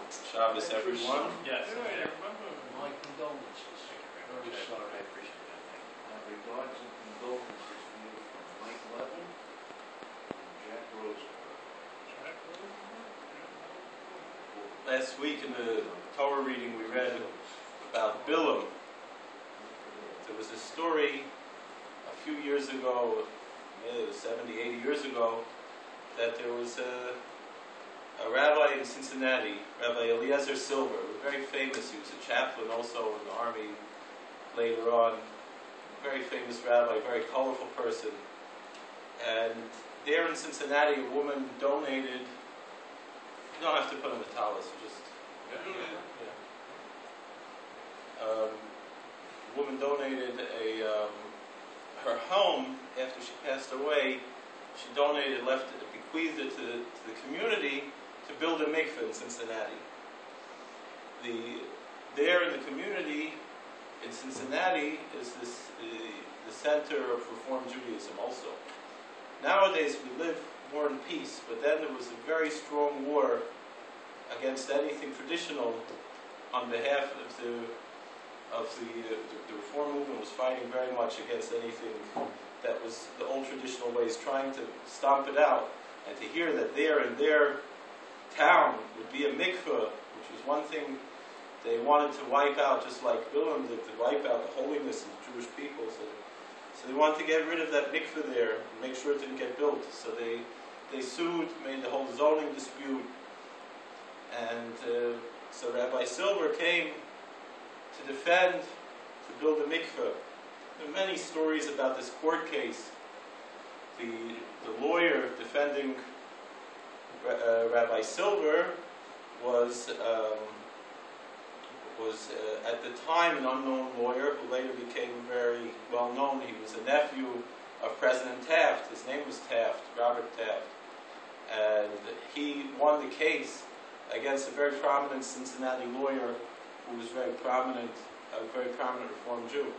Shabbos, everyone. Yes. My condolences. Very sorry. I appreciate that. My regards and condolences to you from Mike Levin and Jack Rosenberg. Last week in the Torah reading we read about Bilam. There was a story a few years ago, maybe 70, 80 years ago, that there was a rabbi in Cincinnati, Rabbi Eliezer Silver, who was very famous. He was a chaplain also in the army later on. Very famous rabbi, very colorful person. And there in Cincinnati, a woman donated. You don't have to put on the talis, you just. A woman donated her home after she passed away. She donated, bequeathed it to the community to build a mikveh in Cincinnati. There in the community in Cincinnati is the center of Reform Judaism also. Nowadays we live more in peace, but then there was a very strong war against anything traditional on behalf of the Reform movement. Was fighting very much against anything that was the old traditional ways, trying to stomp it out. And to hear that there in their town would be a mikveh, which was one thing they wanted to wipe out, just like Bilam did, to wipe out the holiness of the Jewish people. So they wanted to get rid of that mikveh there, and make sure it didn't get built. So they sued, made the whole zoning dispute. And so Rabbi Silver came to defend, to build a mikveh. There are many stories about this court case. The lawyer defending Rabbi Silver was at the time an unknown lawyer who later became very well known. He was a nephew of President Taft. His name was Taft, Robert Taft. And he won the case against a very prominent Cincinnati lawyer who was very prominent, a very prominent Reform Jew.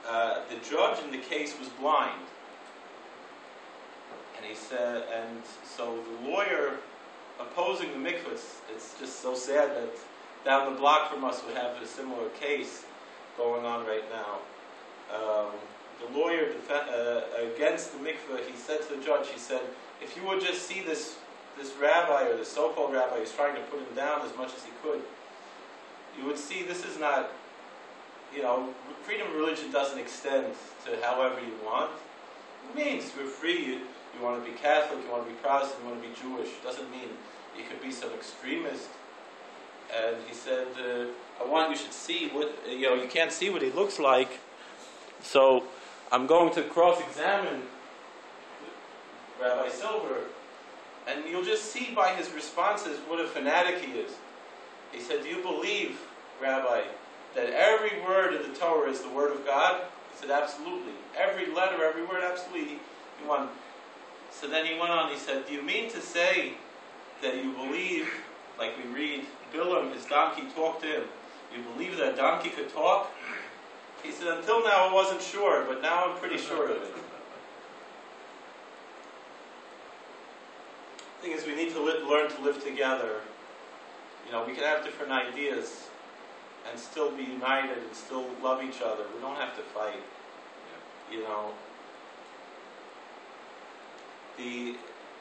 The judge in the case was blind. And he said, and so the lawyer opposing the mikveh, it's just so sad that down the block from us we have a similar case going on right now. The lawyer against the mikveh, he said to the judge, he said, if you would just see this rabbi, or the so-called rabbi who's trying to put him down as much as he could, you would see this is not, freedom of religion doesn't extend to however you want. It means you're free. You want to be Catholic, you want to be Protestant, you want to be Jewish. It doesn't mean you could be some extremist. And he said, you should see what, you can't see what he looks like. So I'm going to cross-examine Rabbi Silver, and you'll just see by his responses what a fanatic he is. He said, do you believe, Rabbi, that every word in the Torah is the word of God? He said, absolutely. Every letter, every word, absolutely. So then he went on, he said, do you mean to say that you believe, like we read, Bilam, his donkey talked to him, you believe that a donkey could talk? He said, until now I wasn't sure, but now I'm pretty sure of it. The thing is, we need to learn to live together. We can have different ideas and still be united and still love each other. We don't have to fight.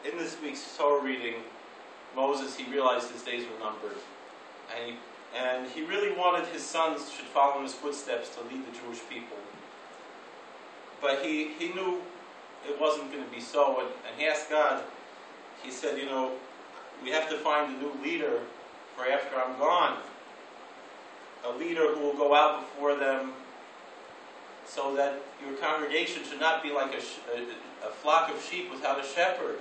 In this week's Torah reading, Moses, he realized his days were numbered. And he really wanted his sons should follow in his footsteps to lead the Jewish people. But he knew it wasn't going to be so. And he asked God, he said, we have to find a new leader for after I'm gone. A leader who will go out before them so that your congregation should not be like a flock of sheep without a shepherd.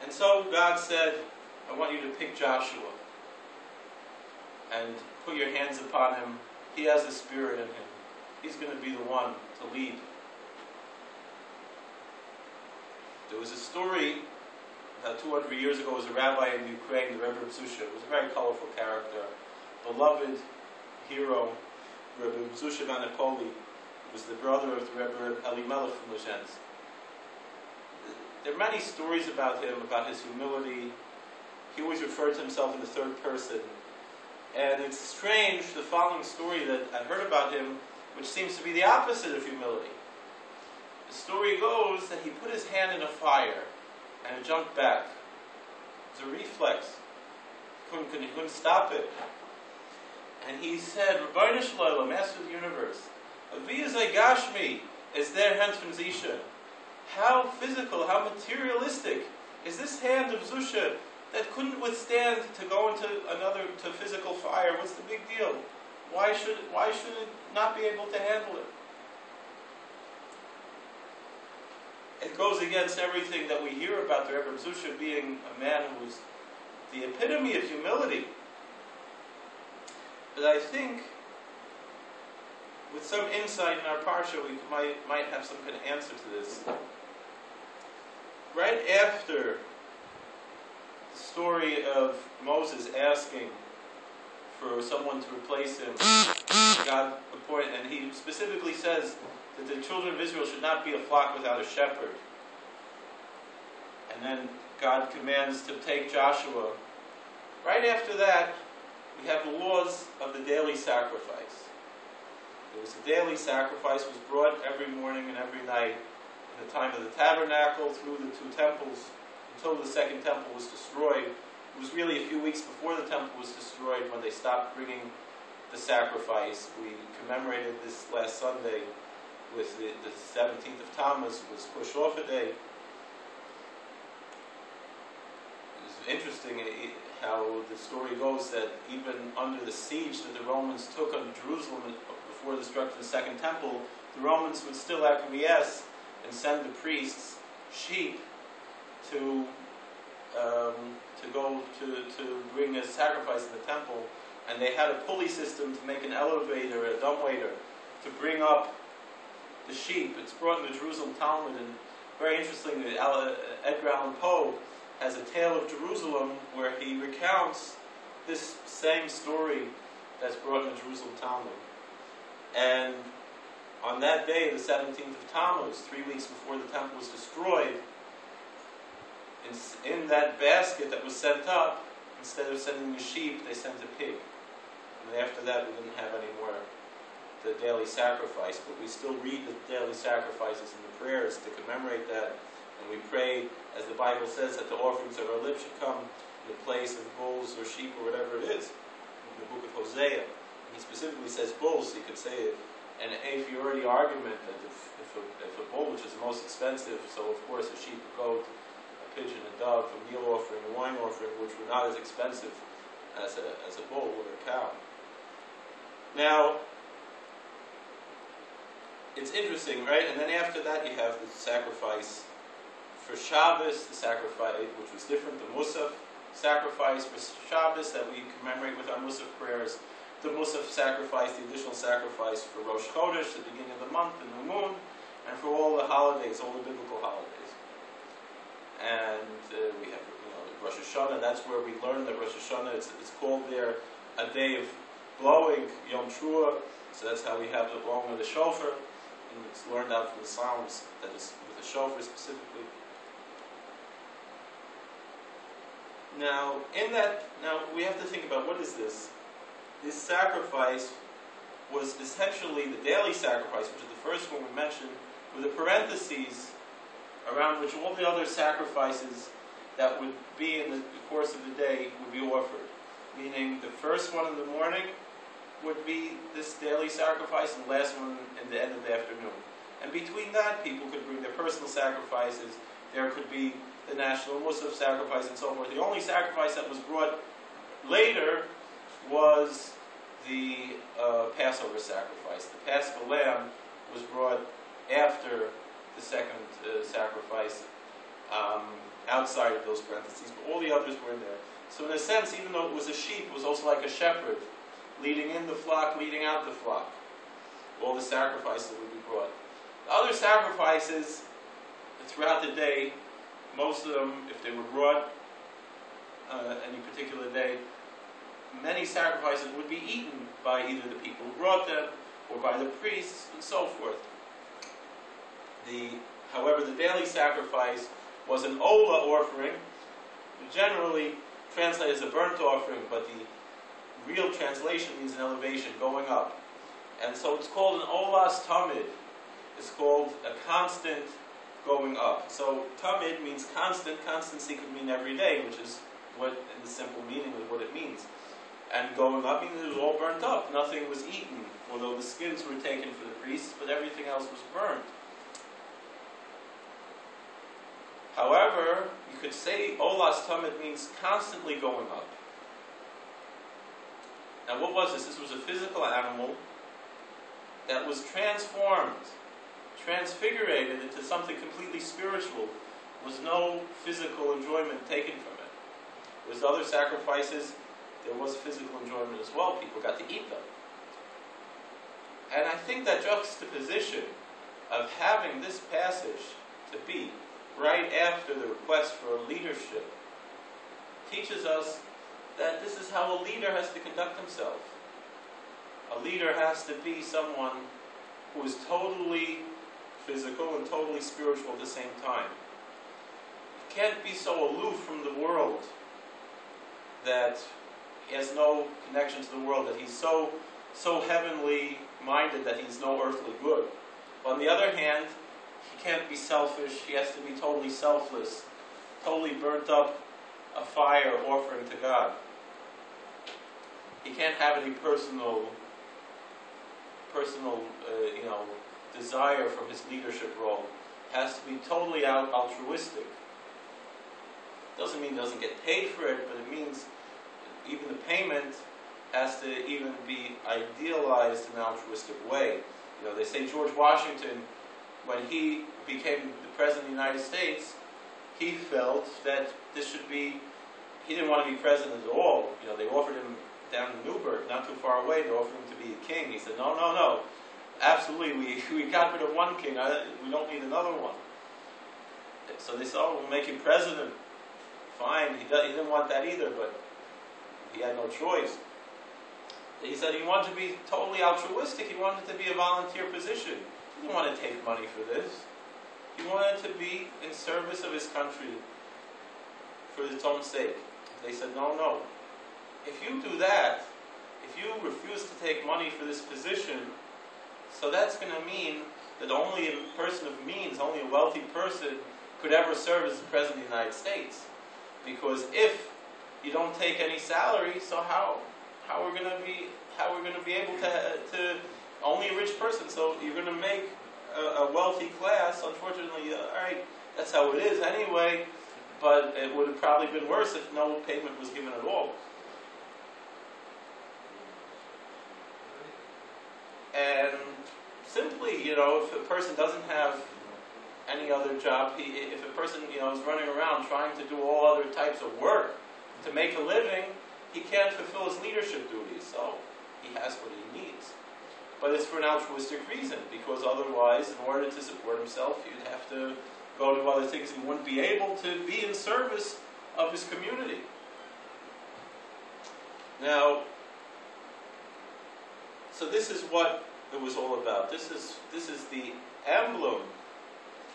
And so God said, I want you to pick Joshua and put your hands upon him. He has the Spirit in him. He's going to be the one to lead. There was a story about 200 years ago. Was a rabbi in Ukraine, the Rebbe Bzusha. It was a very colorful character, beloved hero. Rebbe Bzusha Vanapoli was the brother of the Rebbe Elimelech from Lezhensk. There are many stories about him, about his humility, he always referred to himself in the third person. And it's strange, the following story that I heard about him, which seems to be the opposite of humility. The story goes that he put his hand in a fire, and it jumped back. It was a reflex. He couldn't stop it. And he said, Rabbeinu Shalom, Master of the Universe, Avi Gashmi is their hand from Zisha. How physical, how materialistic is this hand of Zusha that couldn't withstand to go into to physical fire? What's the big deal? Why should it not be able to handle it? It goes against everything that we hear about the Rebbe Zusha being a man who was the epitome of humility. But I think with some insight in our Parsha, we might have some kind of answer to this. Right after the story of Moses asking for someone to replace him, God appointed, and he specifically says that the children of Israel should not be a flock without a shepherd. And then God commands to take Joshua. Right after that, we have the laws of the daily sacrifice. There was a daily sacrifice was brought every morning and every night in the time of the tabernacle through the two temples until the second temple was destroyed. It was really a few weeks before the temple was destroyed when they stopped bringing the sacrifice. We commemorated this last Sunday with the 17th of Tammuz was pushed off a day. It was interesting how the story goes that even under the siege that the Romans took on Jerusalem before the destruction of the second temple, the Romans would still acquiesce and send the priests sheep to go to bring a sacrifice in the temple, and they had a pulley system to make an elevator, a dumbwaiter, to bring up the sheep. It's brought in the Jerusalem Talmud, and very interestingly, Edgar Allan Poe has a tale of Jerusalem where he recounts this same story that's brought in the Jerusalem Talmud. And on that day, the 17th of Tammuz, 3 weeks before the temple was destroyed, in that basket that was sent up, instead of sending a sheep, they sent a pig. And after that, we didn't have any more the daily sacrifice, but we still read the daily sacrifices and the prayers to commemorate that. And we pray, as the Bible says, that the offerings of our lips should come in the place of bulls or sheep or whatever it is. In the book of Hosea, he specifically says bulls, so you could say an a priori argument that if a bull, which is the most expensive, so of course a sheep, a goat, a pigeon, a dove, a meal offering, a wine offering, which were not as expensive as a bull or a cow. Now, it's interesting, right? And then after that, you have the sacrifice for Shabbos, the sacrifice which was different, the Musaf sacrifice for Shabbos that we commemorate with our Musaf prayers, the Musaf sacrifice, the additional sacrifice for Rosh Chodesh, the beginning of the month, the new moon, and for all the holidays, all the biblical holidays. And we have Rosh Hashanah. That's where we learn that Rosh Hashanah, it's called there a day of blowing, Yom Teruah. So that's how we have the blowing of the shofar. And it's learned out from the Psalms that is with the shofar specifically. Now we have to think about what is this? This sacrifice was essentially the daily sacrifice, which is the first one we mentioned, with the parentheses around which all the other sacrifices that would be in the course of the day would be offered. Meaning the first one in the morning would be this daily sacrifice, and the last one in the end of the afternoon. And between that, people could bring their personal sacrifices. There could be the national Musaf sacrifice and so forth. The only sacrifice that was brought later was the Passover sacrifice. The Paschal lamb was brought after the second sacrifice, outside of those parentheses, but all the others were in there. So in a sense, even though it was a sheep, it was also like a shepherd, leading in the flock, leading out the flock. All the sacrifices would be brought. The other sacrifices, throughout the day, most of them, if they were brought any particular day, many sacrifices would be eaten by either the people who brought them or by the priests and so forth. However, the daily sacrifice was an Ola offering. Generally, translated as a burnt offering, but the real translation means an elevation, going up. And so it's called an olas tamid. It's called a constant going up. So tamid means constant. Constancy could mean every day, which is what, in the simple meaning of what it means. And going up means it was all burnt up. Nothing was eaten, although the skins were taken for the priests, but everything else was burnt. However, you could say olas tamid means constantly going up. Now what was this? This was a physical animal that was transformed, transfigurated into something completely spiritual. There was no physical enjoyment taken from it. There was other sacrifices, there was physical enjoyment as well. People got to eat them. And I think that juxtaposition of having this passage to be right after the request for leadership teaches us that this is how a leader has to conduct himself. A leader has to be someone who is totally physical and totally spiritual at the same time. He can't be so aloof from the world that he has no connection to the world, that he's so heavenly minded that he's no earthly good. But on the other hand, he can't be selfish. He has to be totally selfless, totally burnt up a fire offering to God. He can't have any personal desire from his leadership role. Has to be totally altruistic. Doesn't mean he doesn't get paid for it, but it means even the payment has to even be idealized in an altruistic way. They say George Washington, when he became the President of the United States, he felt that this should be, he didn't want to be president at all. They offered him down in Newburgh, not too far away, they offered him to be a king. He said, no, absolutely, we got rid of one king, we don't need another one. So they said, we'll make him president. Fine, he didn't want that either, but he had no choice. He said he wanted to be totally altruistic, he wanted to be a volunteer position. He didn't want to take money for this. He wanted to be in service of his country for its own sake. They said, no. If you do that, if you refuse to take money for this position, so that's going to mean that only a person of means, only a wealthy person could ever serve as the President of the United States. Because if you don't take any salary, so how we're going to be able to only a rich person? So you're going to make a wealthy class. Unfortunately, all right, that's how it is anyway. But it would have probably been worse if no payment was given at all. And simply, if a person doesn't have any other job, if a person, is running around trying to do all other types of work to make a living, he can't fulfill his leadership duties. So he has what he needs. But it's for an altruistic reason, because otherwise, in order to support himself, he'd have to go to other things. He wouldn't be able to be in service of his community. Now, so this is what it was all about. This is the emblem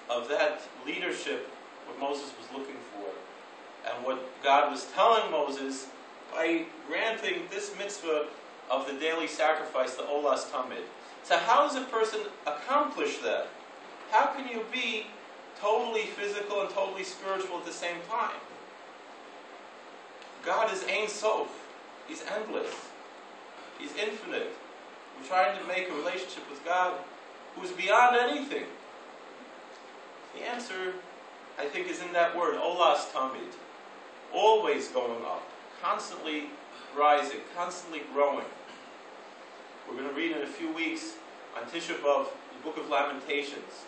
of that leadership, what Moses was looking for, and what God was telling Moses by granting this mitzvah of the daily sacrifice, the olas tamid. So how does a person accomplish that? How can you be totally physical and totally spiritual at the same time? God is Ein Sof. He's endless. He's infinite. We're trying to make a relationship with God who's beyond anything. The answer, I think, is in that word, olas tamid. Always going up, constantly rising, constantly growing. We're going to read in a few weeks on Tisha B'Av, the book of Lamentations.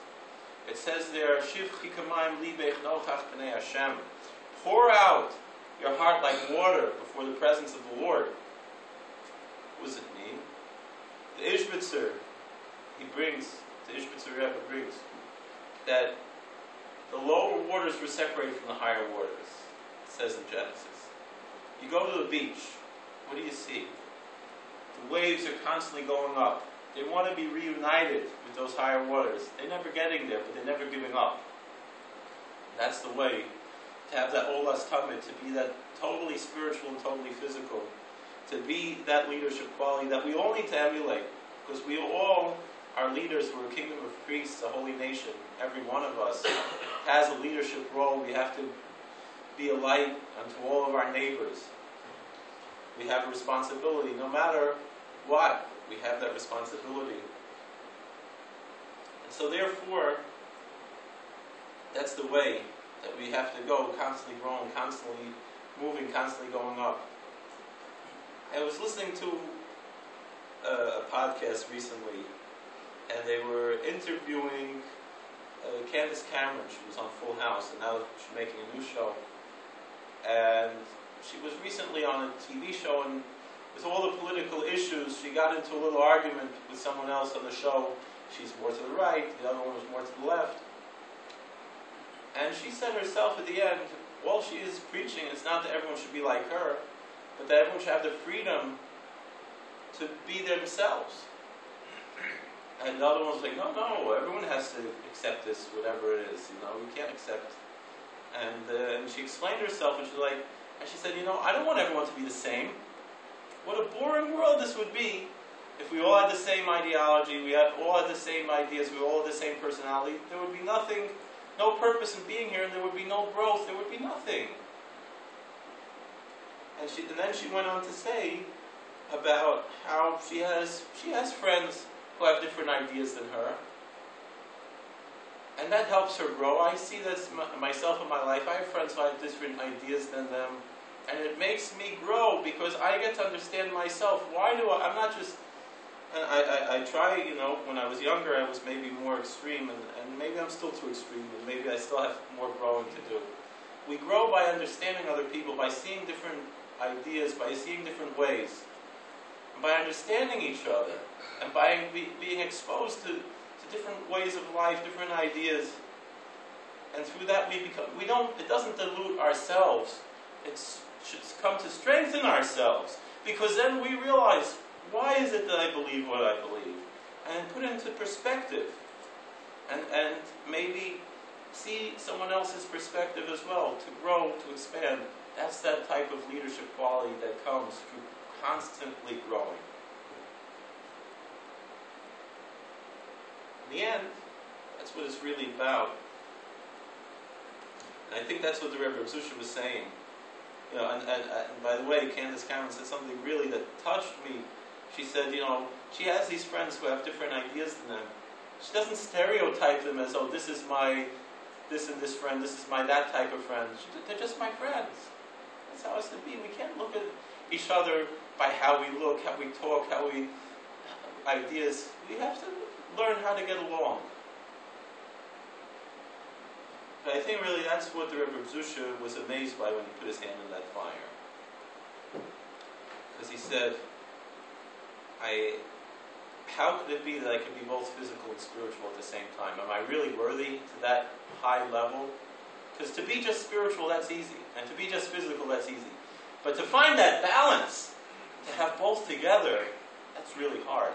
It says there, Shiv chikamayim libech nochach pnei Hashem. Pour out your heart like water before the presence of the Lord. What does it mean? The Ishbitzer, the Ishbitzer Rebbe brings, that the lower waters were separated from the higher waters. It says in Genesis. You go to the beach, what do you see? The waves are constantly going up. They want to be reunited with those higher waters. They're never getting there, but they're never giving up. That's the way to have that olas tamid, to be that totally spiritual and totally physical, to be that leadership quality that we all need to emulate, because we all are leaders. We're a kingdom of priests, a holy nation. Every one of us has a leadership role. We have to be a light unto all of our neighbors. We have a responsibility, no matter what, we have that responsibility. And so therefore, that's the way that we have to go, constantly growing, constantly moving, constantly going up. I was listening to a podcast recently, and they were interviewing Candace Cameron. She was on Full House, and now she's making a new show. And she was recently on a TV show, and with all the political issues, she got into a little argument with someone else on the show. She's more to the right, the other one was more to the left. And she said herself at the end, all she is preaching is not that everyone should be like her, but that everyone should have the freedom to be themselves. And the other one was like, no, everyone has to accept this, whatever it is, we can't accept. And she explained herself, and she said, I don't want everyone to be the same. What a boring world this would be if we all had the same ideology, we all had the same ideas, we all had the same personality. There would be nothing, no purpose in being here, and there would be no growth, there would be nothing. And then she went on to say about how she has friends who have different ideas than her. And that helps her grow. I see this myself in my life. I have friends who have different ideas than them. And it makes me grow because I get to understand myself. I'm not just... And I try, when I was younger, I was maybe more extreme. And maybe I'm still too extreme. And maybe I still have more growing to do. We grow by understanding other people, by seeing different ideas, by seeing different ways. And by understanding each other. And by being exposed to different ways of life, different ideas, and through that it doesn't dilute ourselves. It should come to strengthen ourselves, because then we realize, why is it that I believe what I believe? And put it into perspective, and maybe see someone else's perspective as well, to grow, to expand. That's that type of leadership quality that comes through constantly growing. In the end, that's what it's really about. And I think that's what the Rebbe Zusha was saying. And by the way, Candace Cameron said something really that touched me. She said, she has these friends who have different ideas than them. She doesn't stereotype them as, this is my this and this friend, this is my that type of friend. They're just my friends. That's how it's to be. We can't look at each other by how we look, how we talk, ideas. We have to learn how to get along. But I think really that's what the Rebbe Zusha was amazed by when he put his hand in that fire. Because he said, how could it be that I could be both physical and spiritual at the same time? Am I really worthy to that high level? Because to be just spiritual, that's easy. And to be just physical, that's easy. But to find that balance, to have both together, that's really hard.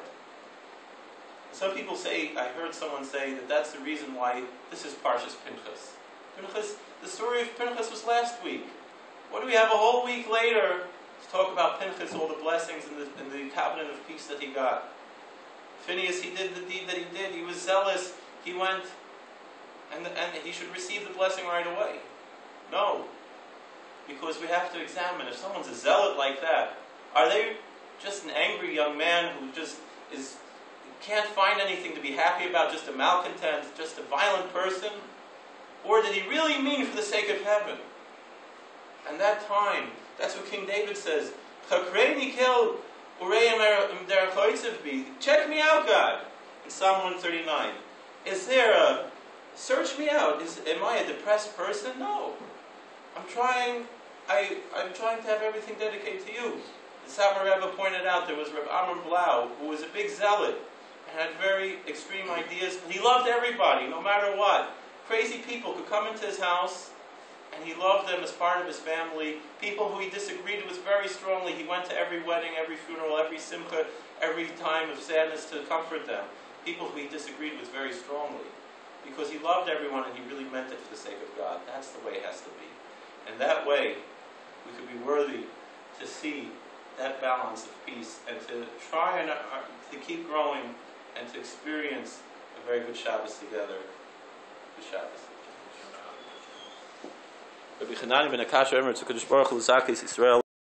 Some people say, I heard someone say that that's the reason why this is Parshat Pinchas. The story of Pinchas was last week. What do we have a whole week later to talk about Pinchas, all the blessings and the covenant of peace that he got? Phineas, he did the deed that he did. He was zealous. He went, and he should receive the blessing right away. No. Because we have to examine, if someone's a zealot like that, are they just an angry young man who just can't find anything to be happy about, just a malcontent, just a violent person? Or did he really mean for the sake of heaven? And that time, that's what King David says, check me out, God, in Psalm 139. Search me out. Am I a depressed person? No. I'm trying to have everything dedicated to you. The Satmar Rebbe pointed out there was Reb Amram Blau, who was a big zealot, and had very extreme ideas. He loved everybody, no matter what. Crazy people could come into his house, and he loved them as part of his family. People who he disagreed with very strongly. He went to every wedding, every funeral, every simcha, every time of sadness to comfort them. People who he disagreed with very strongly. Because he loved everyone and he really meant it for the sake of God. That's the way it has to be. And that way, we could be worthy to see that balance of peace and to try and to keep growing and to experience a very good Shabbos together. Good Shabbos. Rabbi Chanani ben Akasha Emer to Kadosh Baruch Hu l'Zakis Yisrael